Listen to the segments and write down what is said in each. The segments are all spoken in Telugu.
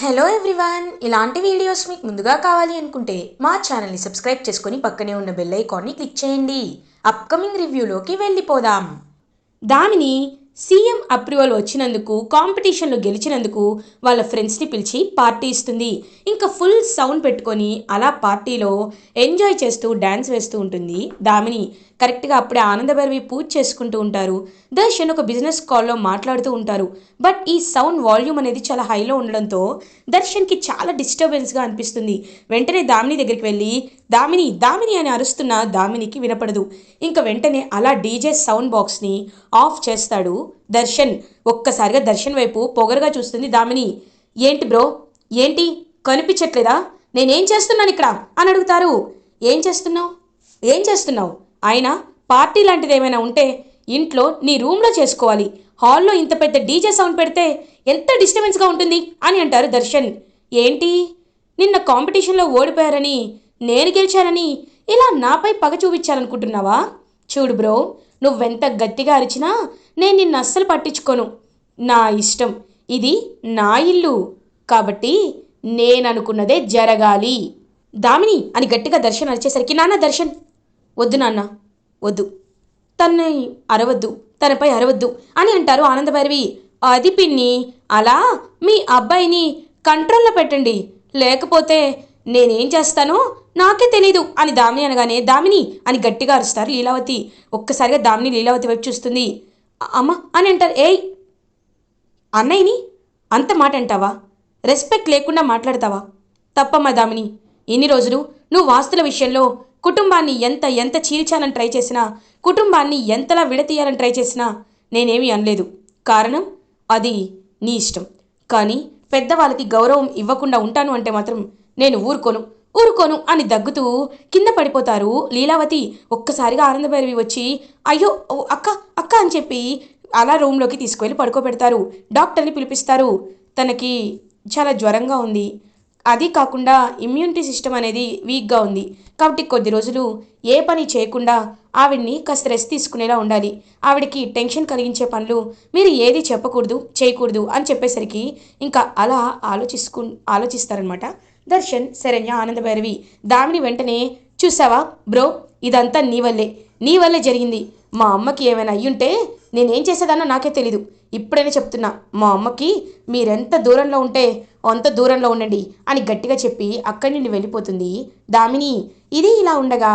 హలో ఎవ్రీవన్, ఇలాంటి వీడియోస్ మీకు ముందుగా కావాలి అనుకుంటే మా ఛానల్ని సబ్స్క్రైబ్ చేసుకొని పక్కనే ఉన్న బెల్ ఐకాన్ని క్లిక్ చేయండి. అప్కమింగ్ రివ్యూలోకి వెళ్ళిపోదాం. దామిని సీఎం అప్రూవల్ వచ్చినందుకు, కాంపిటీషన్లో గెలిచినందుకు వాళ్ళ ఫ్రెండ్స్ని పిలిచి పార్టీ ఇస్తుంది. ఇంకా ఫుల్ సౌండ్ పెట్టుకొని అలా పార్టీలో ఎంజాయ్ చేస్తూ డ్యాన్స్ వేస్తూ ఉంటుంది దామిని. కరెక్ట్గా అప్పుడే ఆనందభైరవి పూజ చేసుకుంటూ ఉంటారు. దర్శన్ ఒక బిజినెస్ కాల్లో మాట్లాడుతూ ఉంటారు. బట్ ఈ సౌండ్ వాల్యూమ్ అనేది చాలా హైలో ఉండడంతో దర్శన్కి చాలా డిస్టర్బెన్స్గా అనిపిస్తుంది. వెంటనే దామిని దగ్గరికి వెళ్ళి దామిని దామిని అని అరుస్తున్న దామినికి వినపడదు. ఇంకా వెంటనే అలా డీజే సౌండ్ బాక్స్ని ఆఫ్ చేస్తాడు దర్శన్. ఒక్కసారిగా దర్శన్ వైపు పొగరుగా చూస్తుంది దామిని. ఏంటి బ్రో, ఏంటి కనిపించట్లేదా? నేనేం చేస్తున్నాను ఇక్కడ అని అడుగుతారు. ఏం చేస్తున్నావు ఏం చేస్తున్నావు అయినా పార్టీ లాంటిది ఏమైనా ఉంటే ఇంట్లో నీ రూమ్లో చేసుకోవాలి. హాల్లో ఇంత పెద్ద డీజే సౌండ్ పెడితే ఎంత డిస్టర్బెన్స్గా ఉంటుంది అని అంటారు దర్శన్. ఏంటి, నిన్న కాంపిటీషన్లో ఓడిపోయారని, నేను గెలిచానని ఇలా నాపై పగ చూపించాలనుకుంటున్నావా? చూడు బ్రో, నువ్వెంత గట్టిగా అరిచినా నేను నిన్ను అస్సలు పట్టించుకోను. నా ఇష్టం, ఇది నా ఇల్లు కాబట్టి నేననుకున్నదే జరగాలి. దామిని అని గట్టిగా దర్శన్ అరిచేసరికి, నాన్న దర్శన్, వద్దు నాన్న, వద్దు, తనని అరవద్దు, తనపై అరవద్దు అని అంటారు ఆనందభైరవి. అది పిన్ని, అలా మీ అబ్బాయిని కంట్రోల్లో పెట్టండి, లేకపోతే నేనేం చేస్తానో నాకే తెలీదు అని దామిని అనగానే, దామిని అని గట్టిగా అరుస్తారు లీలావతి. ఒక్కసారిగా దామిని లీలావతి వైపు చూస్తుంది. అమ్మ అని అంటారు. ఏయ్, అన్నయ్యని అంత మాట అంటావా? రెస్పెక్ట్ లేకుండా మాట్లాడతావా? తప్పమ్మా దామిని. ఇన్ని రోజులు నువ్వు వాస్తుల విషయంలో కుటుంబాన్ని ఎంత ఎంత చీల్చాలని ట్రై చేసినా, కుటుంబాన్ని ఎంతలా విడతీయాలని ట్రై చేసినా నేనేమీ అనలేదు. కారణం, అది నీ ఇష్టం. కానీ పెద్దవాళ్ళకి గౌరవం ఇవ్వకుండా ఉంటాను అంటే మాత్రం నేను ఊరుకోను ఊరుకోను అని దగ్గుతూ కింద పడిపోతారు లీలావతి. ఒక్కసారిగా ఆనందభైరవి వచ్చి అయ్యో అక్క అక్క అని చెప్పి అలా రూమ్లోకి తీసుకువెళ్ళి పడుకోబెడతారు. డాక్టర్ని పిలిపిస్తారు. తనకి చాలా జ్వరంగా ఉంది, అది కాకుండా ఇమ్యూనిటీ సిస్టమ్ అనేది వీక్గా ఉంది. కాబట్టి కొద్ది రోజులు ఏ పని చేయకుండా ఆవిడ్ని కాస్త రెస్ట్ తీసుకునేలా ఉండాలి. ఆవిడకి టెన్షన్ కలిగించే పనులు మీరు ఏది చెప్పకూడదు, చేయకూడదు అని చెప్పేసరికి ఇంకా అలా ఆలోచిస్తారనమాట దర్శన్, శరణ్య, ఆనందభైరవి. దామిని వెంటనే, చూసావా బ్రో, ఇదంతా నీ వల్లే జరిగింది. మా అమ్మకి ఏమైనా అయ్యుంటే నేనేం చేసేదాన్నో నాకే తెలీదు. ఇప్పుడైనా చెప్తున్నా, మా అమ్మకి మీరెంత దూరంలో ఉంటే అంత దూరంలో ఉండండి అని గట్టిగా చెప్పి అక్కడి నుండి వెళ్ళిపోతుంది దామిని. ఇది ఇలా ఉండగా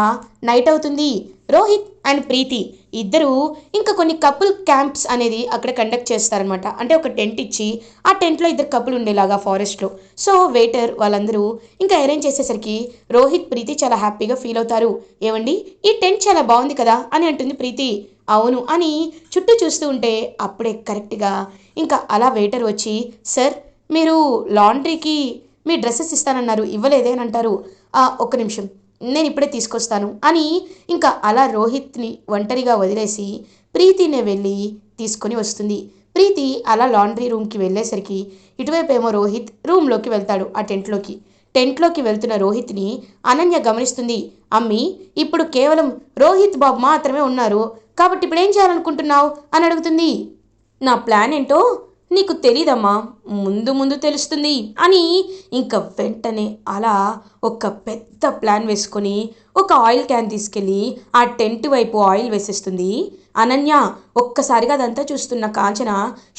నైట్ అవుతుంది. రోహిత్ అండ్ ప్రీతి ఇద్దరు ఇంకా కొన్ని కపుల్ క్యాంప్స్ అనేది అక్కడ కండక్ట్ చేస్తారనమాట. అంటే ఒక టెంట్ ఇచ్చి ఆ టెంట్లో ఇద్దరు కపుల్ ఉండేలాగా ఫారెస్ట్లో. సో వెయిటర్ వాళ్ళందరూ ఇంకా అరేంజ్ చేసేసరికి రోహిత్, ప్రీతి చాలా హ్యాపీగా ఫీల్ అవుతారు. ఏమండి, ఈ టెంట్ చాలా బాగుంది కదా అని అంటుంది ప్రీతి. అవును అని చుట్టూ చూస్తూ ఉంటే అప్పుడే కరెక్ట్గా ఇంకా అలా వెయిటర్ వచ్చి, సార్ మీరు లాండ్రీకి మీ డ్రెస్సెస్ ఇస్తానన్నారు, ఇవ్వలేదే అని అంటారు. ఒక్క నిమిషం, నేను ఇప్పుడే తీసుకొస్తాను అని ఇంకా అలా రోహిత్ని ఒంటరిగా వదిలేసి ప్రీతినే వెళ్ళి తీసుకొని వస్తుంది. ప్రీతి అలా లాండ్రీ రూమ్కి వెళ్ళేసరికి ఇటువైపు ఏమో రోహిత్ రూమ్లోకి వెళ్తాడు. ఆ టెంట్లోకి వెళ్తున్న రోహిత్ని అనన్య గమనిస్తుంది. అమ్మి, ఇప్పుడు కేవలం రోహిత్ బాబు మాత్రమే ఉన్నారు కాబట్టి ఇప్పుడు ఏం చేయాలనుకుంటున్నావు అని అడుగుతుంది. నా ప్లాన్ ఏంటో నీకు తెలీదమ్మా, ముందు ముందు తెలుస్తుంది అని ఇంకా వెంటనే అలా ఒక పెద్ద ప్లాన్ వేసుకొని ఒక ఆయిల్ క్యాన్ తీసుకెళ్ళి ఆ టెంట్ వైపు ఆయిల్ వేసేస్తుంది అనన్య. ఒక్కసారిగా అదంతా చూస్తున్న కాంచన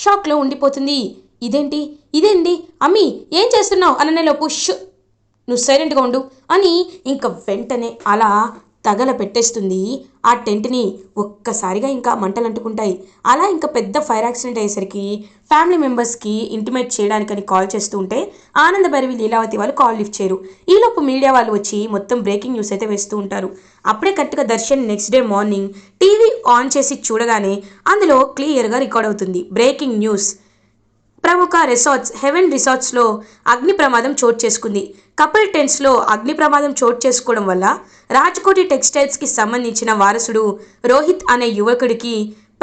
షాక్లో ఉండిపోతుంది. ఇదేంటి అమ్మి, ఏం చేస్తున్నావు అనన్యలో పుష్, నువ్వు సైలెంట్గా ఉండు అని ఇంకా వెంటనే అలా తగల పెట్టేస్తుంది ఆ టెంట్ని. ఒక్కసారిగా ఇంకా మంటలు అంటుకుంటాయి. అలా ఇంకా పెద్ద ఫైర్ యాక్సిడెంట్ అయ్యేసరికి ఫ్యామిలీ మెంబర్స్కి ఇంటిమేట్ చేయడానికని కాల్ చేస్తూ ఉంటే ఆనందభైరవి, లీలావతి వాళ్ళు కాల్ లిఫ్ట్ చేయరు. ఈలోపు మీడియా వాళ్ళు వచ్చి మొత్తం బ్రేకింగ్ న్యూస్ అయితే వేస్తూ ఉంటారు. అప్పుడే కరెక్ట్గా Darshan next day morning TV on చేసి చూడగానే అందులో క్లియర్గా రికార్డ్ అవుతుంది బ్రేకింగ్ న్యూస్. ప్రముఖ రిసార్ట్స్ హెవెన్ రిసార్ట్స్లో అగ్ని ప్రమాదం చోటు చేసుకుంది. కపుల్ టెంట్స్లో అగ్ని ప్రమాదం చోటు చేసుకోవడం వల్ల రాజ్కోటి టెక్స్టైల్స్కి సంబంధించిన వారసుడు రోహిత్ అనే యువకుడికి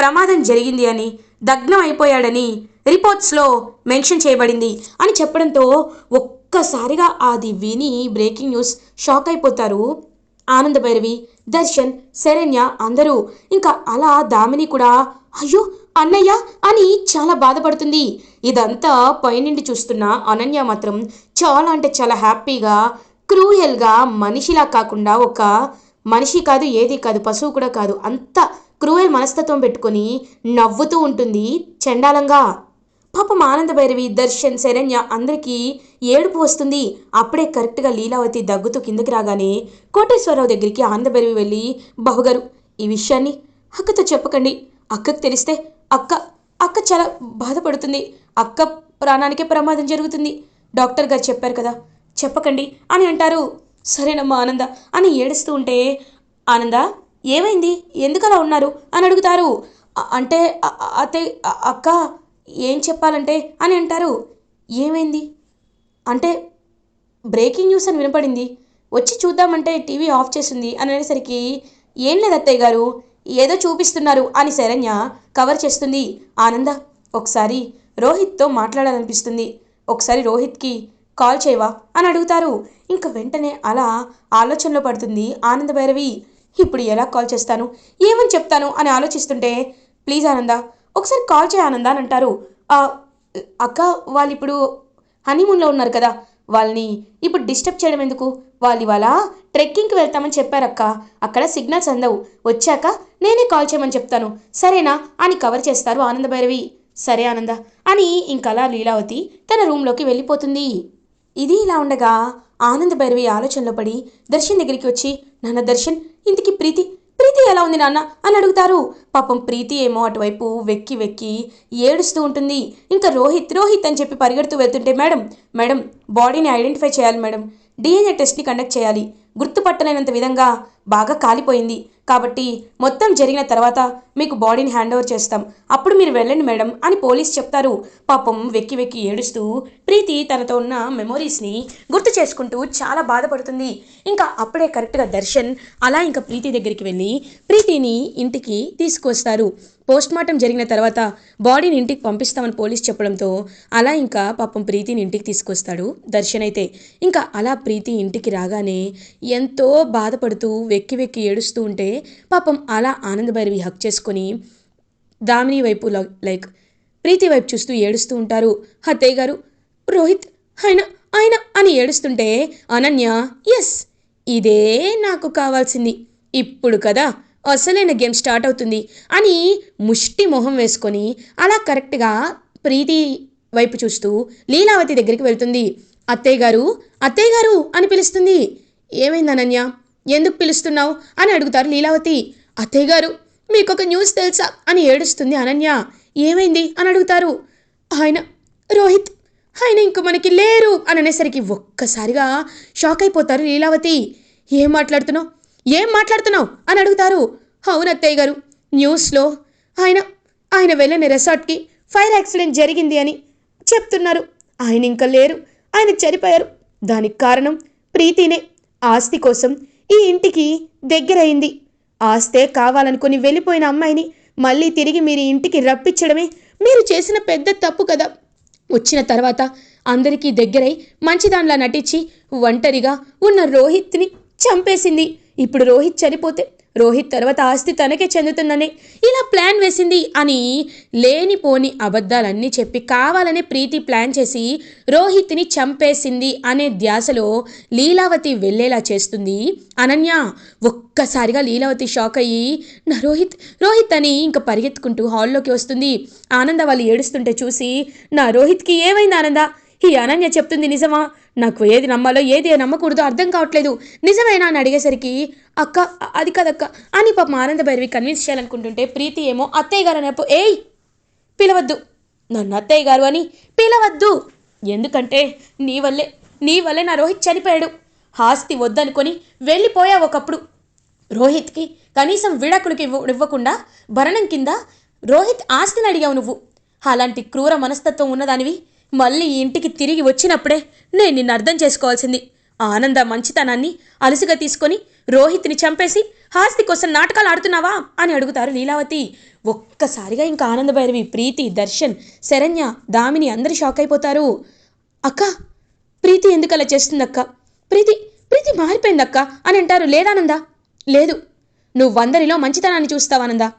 ప్రమాదం జరిగింది అని, దగ్నం అయిపోయాడని రిపోర్ట్స్లో మెన్షన్ చేయబడింది అని చెప్పడంతో ఒక్కసారిగా అది విని బ్రేకింగ్ న్యూస్ షాక్ అయిపోతారు ఆనందభైరవి, దర్శన్, శరణ్య అందరూ. ఇంకా అలా దామిని కూడా, అయ్యో అన్నయ్య అని చాలా బాధపడుతుంది. ఇదంతా పైనుండి చూస్తున్న అనన్య మాత్రం చాలా అంటే చాలా హ్యాపీగా క్రూయల్గా మనిషిలా కాకుండా ఒక మనిషి కాదు ఏది కాదు పశువు కూడా కాదు అంత క్రూయల్ మనస్తత్వం పెట్టుకొని నవ్వుతూ ఉంటుంది చండాలంగా. పాపం ఆనంద భైరవి దర్శన్ శరణ్య అందరికీ ఏడుపు వస్తుంది. అప్పుడే కరెక్ట్గా లీలావతి దగ్గుతూ కిందకి రాగానే కోటేశ్వరరావు దగ్గరికి ఆనంద భైరవి వెళ్ళి బావగారు ఈ విషయాన్ని అక్కతో చెప్పకండి. అక్కకు తెలిస్తే అక్క అక్క చాలా బాధపడుతుంది. అక్క ప్రాణానికే ప్రమాదం జరుగుతుంది. డాక్టర్ గారు చెప్పారు కదా చెప్పకండి అని అంటారు. సరేనమ్మా ఆనంద అని ఏడుస్తూ ఉంటే ఆనంద ఏమైంది ఎందుకు అలా ఉన్నారు అని అడుగుతారు. అంటే అతే అక్క ఏం చెప్పాలంటే అని అంటారు. ఏమైంది అంటే బ్రేకింగ్ న్యూస్ అని వినపడింది వచ్చి చూద్దామంటే టీవీ ఆఫ్ చేసింది అని అనేసరికి ఏం లేదు అత్తయ్య గారు ఏదో చూపిస్తున్నారు అని శరణ్య కవర్ చేస్తుంది. ఆనంద ఒకసారి రోహిత్తో మాట్లాడాలనిపిస్తుంది. ఒకసారి రోహిత్కి కాల్ చేయవా అని అడుగుతారు. ఇంక వెంటనే అలా ఆలోచనలో పడుతుంది ఆనంద భైరవి. ఇప్పుడు ఎలా కాల్ చేస్తాను ఏమని చెప్తాను అని ఆలోచిస్తుంటే ప్లీజ్ ఆనంద ఒకసారి కాల్ చేయ ఆనంద అని అంటారు. అక్క వాళ్ళు ఇప్పుడు హనీమూన్లో ఉన్నారు కదా వాళ్ళని ఇప్పుడు డిస్టర్బ్ చేయడం ఎందుకు వాళ్ళు ఇవాళ ట్రెక్కింగ్కి వెళ్తామని చెప్పారక్క అక్కడ సిగ్నల్స్ అందవు వచ్చాక నేనే కాల్ చేయమని చెప్తాను సరేనా అని కవర్ చేస్తారు ఆనంద భైరవి. సరే ఆనంద అని ఇంకలా లీలావతి తన రూమ్లోకి వెళ్ళిపోతుంది. ఇది ఇలా ఉండగా ఆనంద భైరవి ఆలోచనలో పడి దర్శన్ దగ్గరికి వచ్చి నాన్న దర్శన్ ఇంటికి ప్రీతి ప్రీతి ఎలా ఉంది నాన్న అని అడుగుతారు. పాపం ప్రీతి ఏమో అటువైపు వెక్కి వెక్కి ఏడుస్తూ ఉంటుంది. ఇంకా రోహిత్ రోహిత్ అని చెప్పి పరిగెడుతూ వెళ్తుంటే మేడం మేడం బాడీని ఐడెంటిఫై చేయాలి మేడం డిఎన్ఏ టెస్ట్ని కండక్ట్ చేయాలి గుర్తుపట్టలేనంత విధంగా బాగా కాలిపోయింది కాబట్టి మొత్తం జరిగిన తర్వాత మీకు బాడీని హ్యాండ్ ఓవర్ చేస్తాం అప్పుడు మీరు వెళ్ళండి మేడం అని పోలీస్ చెప్తారు. పాపం వెక్కి వెక్కి ఏడుస్తూ ప్రీతి తనతో ఉన్న మెమొరీస్ని గుర్తు చేసుకుంటూ చాలా బాధపడుతుంది. ఇంకా అప్పుడే కరెక్ట్గా దర్శన్ అలా ఇంకా ప్రీతి దగ్గరికి వెళ్ళి ప్రీతిని ఇంటికి తీసుకొస్తారు. పోస్ట్మార్టం జరిగిన తర్వాత బాడీని ఇంటికి పంపిస్తామని పోలీస్ చెప్పడంతో అలా ఇంకా పాపం ప్రీతిని ఇంటికి తీసుకొస్తాడు దర్శన్ అయితే. ఇంకా అలా ప్రీతి ఇంటికి రాగానే ఎంతో బాధపడుతూ వెక్కి వెక్కి ఏడుస్తూ ఉంటే పాపం అలా ఆనంద భైరవి హక్ చేసుకొని దామిని వైపు లైక్ ప్రీతి వైపు చూస్తూ ఏడుస్తూ ఉంటారు. అత్తయ్య గారు రోహిత్ ఆయన ఆయన అని ఏడుస్తుంటే అనన్య ఎస్ ఇదే నాకు కావాల్సింది ఇప్పుడు కదా అసలైన గేమ్ స్టార్ట్ అవుతుంది అని ముష్టి మొహం వేసుకొని అలా కరెక్ట్గా ప్రీతి వైపు చూస్తూ లీలావతి దగ్గరికి వెళ్తుంది. అత్తయ్య గారు అని పిలుస్తుంది. ఏమైంది అనన్య ఎందుకు పిలుస్తున్నావు అని అడుగుతారు లీలావతి. అత్తయ్య గారు మీకొక న్యూస్ తెలుసా అని ఏడుస్తుంది అనన్య. ఏమైంది అని అడుగుతారు. ఆయన రోహిత్ ఆయన ఇంక మనకి లేరు అని అనేసరికి ఒక్కసారిగా షాక్ అయిపోతారు లీలావతి. ఏం మాట్లాడుతున్నావు అని అడుగుతారు. అవును అత్తయ్య గారు న్యూస్లో ఆయన వెళ్ళిన రిసార్ట్కి ఫైర్ యాక్సిడెంట్ జరిగింది అని చెప్తున్నారు. ఆయన ఇంకా లేరు ఆయన చనిపోయారు. దానికి కారణం ప్రీతినే. ఆస్తి కోసం ఈ ఇంటికి దగ్గరైంది. ఆస్తే కావాలనుకుని వెళ్ళిపోయిన అమ్మాయిని మళ్ళీ తిరిగి మీరు ఇంటికి రప్పించడమే మీరు చేసిన పెద్ద తప్పు కదా. వచ్చిన తర్వాత అందరికీ దగ్గరై మంచిదానిలా నటించి ఒంటరిగా ఉన్న రోహిత్ని చంపేసింది. ఇప్పుడు రోహిత్ చనిపోతే రోహిత్ తర్వాత ఆస్తి తనకే చెందుతుందని ఇలా ప్లాన్ వేసింది అని లేనిపోని అబద్ధాలన్నీ చెప్పి కావాలనే ప్రీతి ప్లాన్ చేసి రోహిత్ని చంపేసింది అనే ధ్యాసలో లీలావతి వెళ్ళేలా చేస్తుంది అనన్య. ఒక్కసారిగా లీలావతి షాక్ అయ్యి నా రోహిత్ అని ఇంకా పరిగెత్తుకుంటూ హాల్లోకి వస్తుంది. ఆనంద వాళ్ళు ఏడుస్తుంటే చూసి నా రోహిత్కి ఏమైంది ఆనంద ఈ అనన్య చెప్తుంది నిజమా నాకు ఏది నమ్మాలో ఏది నమ్మకూడదో అర్థం కావట్లేదు నిజమేనా అని అడిగేసరికి అక్క అది కదక్క అని పాపం ఆనంద భైరవి కన్విన్స్ చేయాలనుకుంటుంటే ప్రీతి ఏమో అత్తయ్య గారు అనేపు ఏయ్ పిలవద్దు నన్ను అత్తయ్య గారు అని పిలవద్దు ఎందుకంటే నీ వల్లే నా రోహిత్ చనిపోయాడు. ఆస్తి వద్దనుకొని వెళ్ళిపోయావు ఒకప్పుడు. రోహిత్కి కనీసం విడాకులకి ఇవ్వకుండా భరణం కింద రోహిత్ ఆస్తిని అడిగావు నువ్వు. అలాంటి క్రూర మనస్తత్వం ఉన్నదానివి మళ్ళీ ఈ ఇంటికి తిరిగి వచ్చినప్పుడే నేను నిన్ను అర్థం చేసుకోవాల్సింది. ఆనంద మంచితనాన్ని అలసిగా తీసుకొని రోహిత్ని చంపేసి ఆస్తి కోసం నాటకాలు ఆడుతున్నావా అని అడుగుతారు లీలావతి. ఒక్కసారిగా ఇంకా ఆనంద భైరవి ప్రీతి దర్శన్ శరణ్య దామిని అందరూ షాక్ అయిపోతారు. అక్క ప్రీతి ఎందుకు అలా చేస్తుందక్క ప్రీతి మారిపోయిందక్క అని అంటారు. లేదానందా లేదు నువ్వు అందరిలో మంచితనాన్ని చూస్తావానందా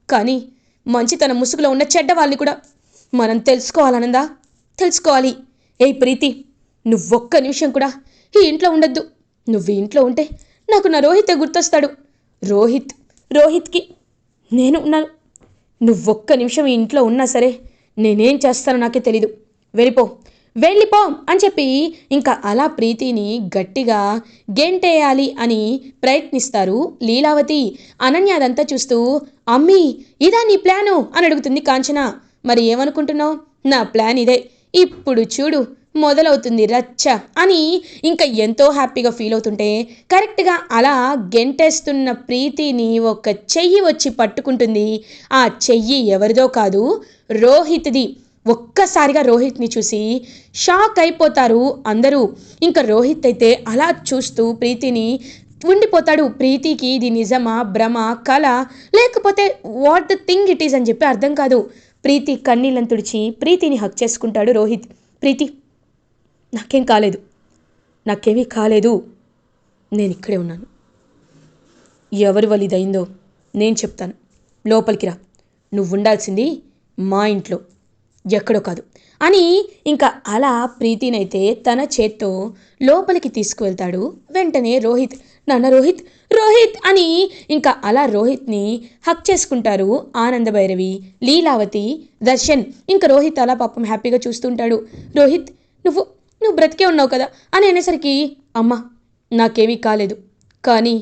కానీ మంచితన ముసుగులో ఉన్న చెడ్డ వాళ్ళని కూడా మనం తెలుసుకోవాలనందా, తెలుసుకోవాలి. ఏయ్ ప్రీతి, నువ్వొక్క నిమిషం కూడా ఈ ఇంట్లో ఉండొద్దు. నువ్వు ఈ ఇంట్లో ఉంటే నాకు నా రోహితే గుర్తొస్తాడు. రోహిత్కి నేను ఉన్నాను. నువ్వొక్క నిమిషం ఈ ఇంట్లో ఉన్నా సరే నేనేం చేస్తానో నాకే తెలీదు. వెళ్ళిపో అని చెప్పి ఇంకా అలా ప్రీతిని గట్టిగా గెంటేయాలి అని ప్రయత్నిస్తారు లీలావతి. అనన్య అదంతా చూస్తూ, అమ్మీ ఇదా నీ ప్లాను అని అడుగుతుంది కాంచన. మరి ఏమనుకుంటున్నావు? నా ప్లాన్ ఇదే, ఇప్పుడు చూడు మొదలవుతుంది రచ్చ అని ఇంకా ఎంతో హ్యాపీగా ఫీల్ అవుతుంటే కరెక్ట్గా అలా గెంటేస్తున్న ప్రీతిని ఒక చెయ్యి వచ్చి పట్టుకుంటుంది. ఆ చెయ్యి ఎవరిదో కాదు, రోహిత్ది. ఒక్కసారిగా రోహిత్ని చూసి షాక్ అయిపోతారు అందరూ. ఇంకా రోహిత్ అయితే అలా చూస్తూ ప్రీతిని ఉండిపోతాడు. ప్రీతికి ఇది నిజమా, భ్రమ, కళ, లేకపోతే what the thing it is అని చెప్పి అర్థం కాదు. ప్రీతి కన్నీళ్ళని తుడిచి ప్రీతిని హక్ చేసుకుంటాడు రోహిత్. ప్రీతి, నాకేమీ కాలేదు, నేను ఇక్కడే ఉన్నాను. ఎవరి వల్ల ఇదైందో నేను చెప్తాను. లోపలికి రా, నువ్వు ఉండాల్సింది మా ఇంట్లో, ఎక్కడో కాదు అని ఇంకా అలా ప్రీతినైతే తన చేత్తో లోపలికి తీసుకువెళ్తాడు. వెంటనే రోహిత్, నాన్న రోహిత్ అని ఇంకా అలా రోహిత్ని హక్ చేసుకుంటారు ఆనందభైరవి, లీలావతి, దర్శన్. ఇంకా రోహిత్ అలా పాపం హ్యాపీగా చూస్తుంటాడు. రోహిత్, నువ్వు బ్రతికే ఉన్నావు కదా అని అనేసరికి, అమ్మ నాకేమీ కాలేదు, కానీ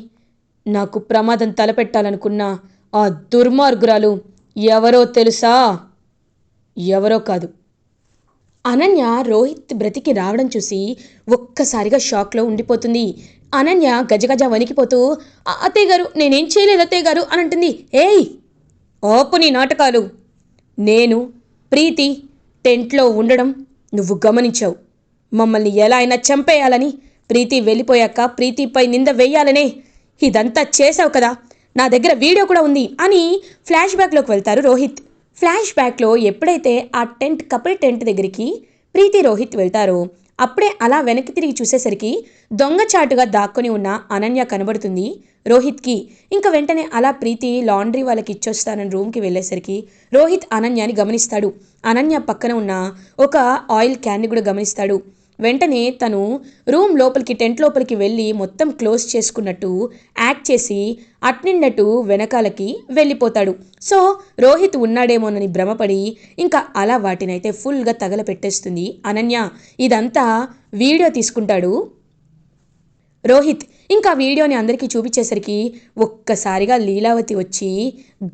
నాకు ప్రమాదం తలపెట్టాలనుకున్న ఆ దుర్మార్గురాలు ఎవరో తెలుసా? ఎవరో కాదు. అనన్య రోహిత్ బ్రతికి రావడం చూసి ఒక్కసారిగా షాక్లో ఉండిపోతుంది. అనన్య గజగజ వణికిపోతూ, అత్తయ్య గారు నేనేం చేయలేదు అత్తయ్య గారు అని అంటుంది. ఏయ్ ఆపు నీ నాటకాలు. నేను ప్రీతి టెంట్లో ఉండడం నువ్వు గమనించావు. మమ్మల్ని ఎలా అయినా చంపేయాలని, ప్రీతి వెళ్ళిపోయాక ప్రీతిపై నింద వేయాలనే ఇదంతా చేసావు కదా, నా దగ్గర వీడియో కూడా ఉంది అని ఫ్లాష్ బ్యాక్లోకి వెళ్తారు రోహిత్. ఫ్లాష్ బ్యాక్లో ఎప్పుడైతే ఆ కపుల్ టెంట్ దగ్గరికి ప్రీతి రోహిత్ వెళ్తారో అప్పుడే అలా వెనక్కి తిరిగి చూసేసరికి దొంగచాటుగా దాక్కుని ఉన్న అనన్య కనబడుతుంది రోహిత్కి. ఇంకా వెంటనే అలా ప్రీతి లాండ్రీ వాళ్ళకి ఇచ్చొస్తానని రూమ్కి వెళ్ళేసరికి రోహిత్ అనన్యని గమనిస్తాడు. అనన్య పక్కన ఉన్న ఒక ఆయిల్ క్యాన్ని కూడా గమనిస్తాడు. వెంటనే తను రూమ్ లోపలికి, టెంట్ లోపలికి వెళ్ళి మొత్తం క్లోజ్ చేసుకున్నట్టు యాక్ట్ చేసి అట్నిన్నట్టు వెనకాలకి వెళ్ళిపోతాడు. సో రోహిత్ ఉన్నాడేమోనని భ్రమపడి ఇంకా అలా వాటినైతే ఫుల్గా తగలపెట్టేస్తుంది అనన్య. ఇదంతా వీడియో తీసుకుంటాడు రోహిత్. ఇంకా వీడియోని అందరికీ చూపించేసరికి ఒక్కసారిగా లీలావతి వచ్చి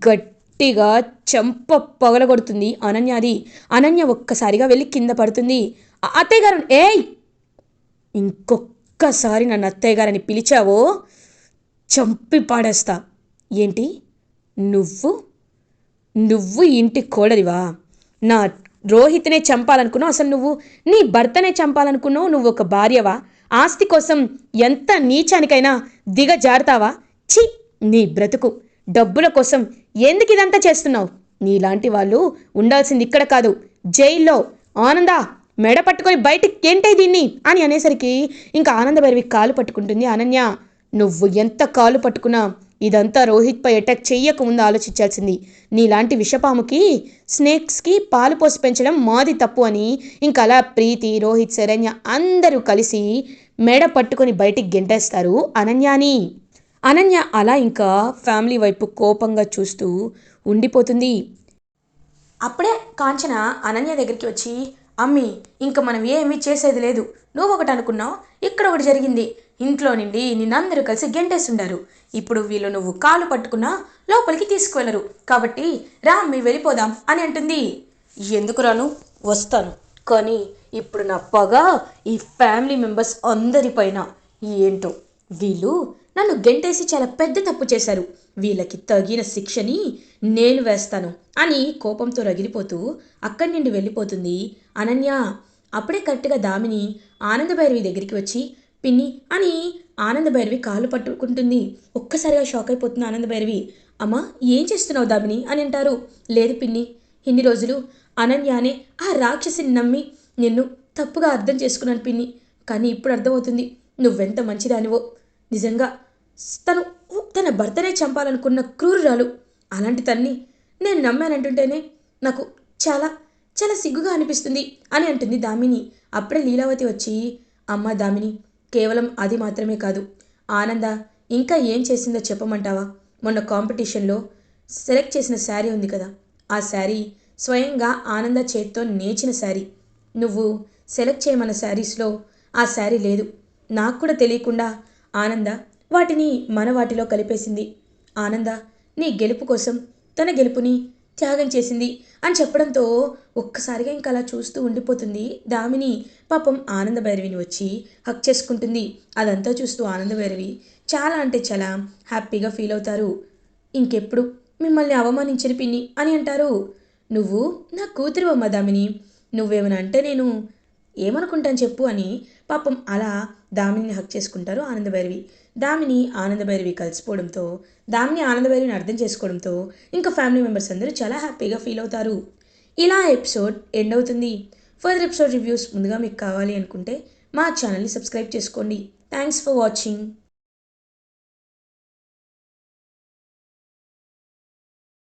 గట్టిగా చెంప పగలగొడుతుంది అనన్యది. అనన్య ఒక్కసారిగా వెళ్ళి కింద పడుతుంది. అత్తయ్య గారు, ఏయ్ ఇంకొక్కసారి నన్ను అత్తయ్య గారని పిలిచావో చంపి పాడేస్తా. ఏంటి నువ్వు ఇంటి కోడలివా? నా రోహిత్నే చంపాలనుకున్నావు? అసలు నువ్వు నీ భర్తనే చంపాలనుకున్నావు? నువ్వు ఒక భార్యవా? ఆస్తి కోసం ఎంత నీచానికైనా దిగజారుతావా? ఛీ, నీ బ్రతుకు. డబ్బుల కోసం ఎందుకు ఇదంతా చేస్తున్నావు? నీలాంటి వాళ్ళు ఉండాల్సింది ఇక్కడ కాదు, జైల్లో. ఆనందా, మెడ పట్టుకొని బయటికి ఏంటే దీన్ని అని అనేసరికి ఇంకా ఆనందభైరవి కాలు పట్టుకుంటుంది అనన్య. నువ్వు ఎంత కాలు పట్టుకున్నా ఇదంతా రోహిత్పై అటాక్ చెయ్యక ముందు ఆలోచించాల్సింది. నీలాంటి విషపాముకి, స్నేక్స్కి పాలు పోసి పెంచడం మాది తప్పు అని ఇంకా అలా ప్రీతి, రోహిత్, శరణ్య అందరూ కలిసి మెడ పట్టుకొని బయటికి గెంటేస్తారు అనన్యాని. అనన్య అలా ఇంకా ఫ్యామిలీ వైపు కోపంగా చూస్తూ ఉండిపోతుంది. అప్పుడే కాంచన అనన్య దగ్గరికి వచ్చి, అమ్మీ ఇంక మనం ఏమీ చేసేది లేదు, నువ్వు ఒకటి అనుకున్నావు, ఇక్కడ ఒకటి జరిగింది. ఇంట్లో నుండి నిన్నందరూ కలిసి గెంటేస్తుండారు. ఇప్పుడు వీళ్ళు నువ్వు కాలు పట్టుకున్నా లోపలికి తీసుకువెళ్ళరు, కాబట్టి రా అమ్మీ వెళ్ళిపోదాం అని అంటుంది. ఎందుకు రాను? వస్తాను, కానీ ఇప్పుడు నా పగ ఈ ఫ్యామిలీ మెంబర్స్ అందరిపైన. ఏంటో వీళ్ళు నన్ను గెంటేసి చాలా పెద్ద తప్పు చేశారు, వీళ్ళకి తగిన శిక్షని నేను వేస్తాను అని కోపంతో రగిలిపోతూ అక్కడి నుండి వెళ్ళిపోతుంది అనన్య. అప్పుడే కరెక్ట్గా దామిని ఆనందభైరవి దగ్గరికి వచ్చి, పిన్ని అని ఆనందభైరవి కాళ్ళు పట్టుకుంటుంది. ఒక్కసారిగా షాక్ అయిపోతుంది ఆనందభైరవి. అమ్మ ఏం చేస్తున్నావు దామిని అని అంటారు. లేదు పిన్ని, ఇన్ని రోజులు అనన్యానే ఆ రాక్షసిని నమ్మి నిన్ను తప్పుగా అర్థం చేసుకున్నాను పిన్ని, కానీ ఇప్పుడు అర్థమవుతుంది నువ్వెంత మంచిదానివో. నిజంగా తన భర్తనే చంపాలనుకున్న క్రూరురాలు, అలాంటి తన్ని నేను నమ్మానంటుంటేనే నాకు చాలా చాలా సిగ్గుగా అనిపిస్తుంది అని అంటుంది దామిని. అప్పుడే లీలావతి వచ్చి, అమ్మ దామిని, కేవలం అది మాత్రమే కాదు, ఆనంద ఇంకా ఏం చేసిందో చెప్పమంటావా? మొన్న కాంపిటీషన్లో సెలెక్ట్ చేసిన శారీ ఉంది కదా, ఆ శారీ స్వయంగా ఆనంద చేత్తో నేచిన శారీ. నువ్వు సెలెక్ట్ చేయమన్న శారీస్లో ఆ శారీ లేదు. నాకు కూడా తెలియకుండా ఆనంద వాటిని మన వాటిలో కలిపేసింది. ఆనంద నీ గెలుపు కోసం తన గెలుపుని త్యాగం చేసింది అని చెప్పడంతో ఒక్కసారిగా ఇంకా అలా చూస్తూ ఉండిపోతుంది దామిని. పాపం ఆనంద భైరవిని వచ్చి హక్ చేసుకుంటుంది. అదంతా చూస్తూ ఆనంద భైరవి చాలా అంటే చాలా హ్యాపీగా ఫీల్ అవుతారు. ఇంకెప్పుడు మిమ్మల్ని అవమానించిన పిన్ని అని అంటారు. నువ్వు నా కూతురు అమ్మ దామిని, నువ్వేమన్నా అంటే నేను ఏమనుకుంటాను చెప్పు అని పాపం అలా దామిని హక్ చేసుకుంటారు ఆనందభైరవి. దామిని ఆనందభైరవి కలిసిపోవడంతో, దామిని ఆనందభైరవిని అర్థం చేసుకోవడంతో ఇంకా ఫ్యామిలీ మెంబర్స్ అందరూ చాలా హ్యాపీగా ఫీల్ అవుతారు. ఇలా ఎపిసోడ్ ఎండ్ అవుతుంది. ఫర్దర్ ఎపిసోడ్ రివ్యూస్ ముందుగా మీకు కావాలి అనుకుంటే మా ఛానల్ని సబ్స్క్రైబ్ చేసుకోండి. Thanks for watching.